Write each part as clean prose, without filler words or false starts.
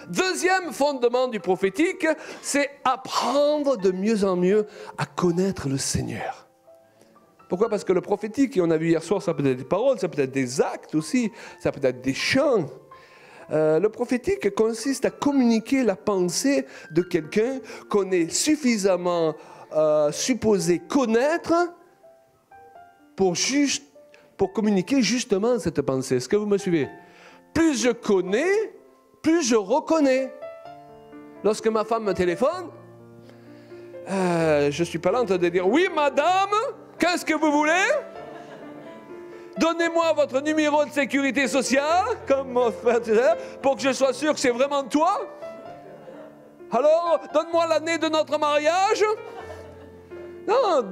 Deuxième fondement du prophétique, c'est apprendre de mieux en mieux à connaître le Seigneur. Pourquoi? Parce que le prophétique, et on a vu hier soir, ça peut être des paroles, ça peut être des actes aussi, ça peut être des chants. Le prophétique consiste à communiquer la pensée de quelqu'un qu'on est suffisamment supposé connaître pour communiquer justement cette pensée. Est-ce que vous me suivez? Plus je connais, plus je reconnais. Lorsque ma femme me téléphone, je ne suis pas là en train de dire « Oui, madame, qu'est-ce que vous voulez? Donnez-moi votre numéro de sécurité sociale, comme mon frère disait, pour que je sois sûr que c'est vraiment toi. Alors, donne-moi l'année de notre mariage. » Non,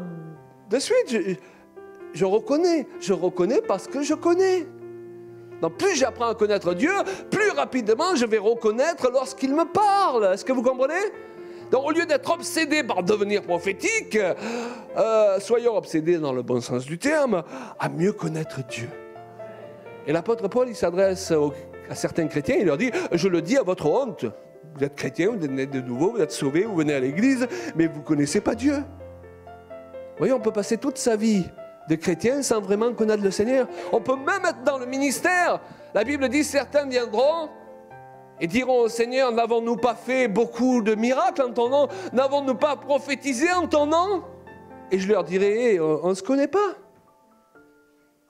de suite, je reconnais. Je reconnais parce que je connais. Donc, plus j'apprends à connaître Dieu, plus rapidement je vais reconnaître lorsqu'il me parle. Est-ce que vous comprenez? Donc, au lieu d'être obsédé par devenir prophétique, soyons obsédés dans le bon sens du terme, à mieux connaître Dieu. Et l'apôtre Paul, il s'adresse à certains chrétiens, il leur dit, je le dis à votre honte, vous êtes chrétien, vous êtes nés de nouveau, vous êtes sauvés, vous venez à l'église, mais vous ne connaissez pas Dieu. Vous voyez, on peut passer toute sa vie de chrétien sans vraiment connaître le Seigneur. On peut même être dans le ministère. La Bible dit, certains viendront et diront au Seigneur, n'avons-nous pas fait beaucoup de miracles en ton nom? N'avons-nous pas prophétisé en ton nom? Et je leur dirai, on ne se connaît pas.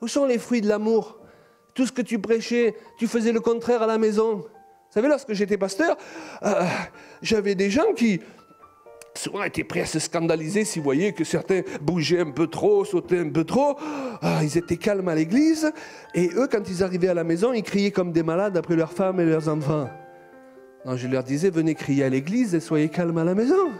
Où sont les fruits de l'amour? Tout ce que tu prêchais, tu faisais le contraire à la maison. Vous savez, lorsque j'étais pasteur, j'avais des gens qui souvent étaient prêts à se scandaliser s'ils voyaient que certains bougeaient un peu trop, sautaient un peu trop. Ils étaient calmes à l'église. Et eux, quand ils arrivaient à la maison, ils criaient comme des malades après leurs femmes et leurs enfants. Donc je leur disais, venez crier à l'église et soyez calmes à la maison.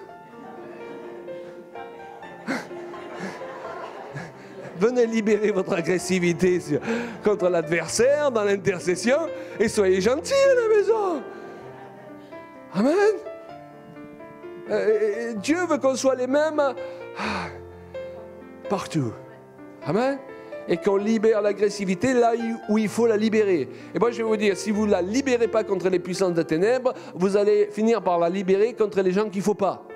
Venez libérer votre agressivité contre l'adversaire dans l'intercession et soyez gentils à la maison. Amen. Dieu veut qu'on soit les mêmes partout. Amen. Et qu'on libère l'agressivité là où il faut la libérer. Et moi je vais vous dire, si vous ne la libérez pas contre les puissances des ténèbres, vous allez finir par la libérer contre les gens qu'il ne faut pas.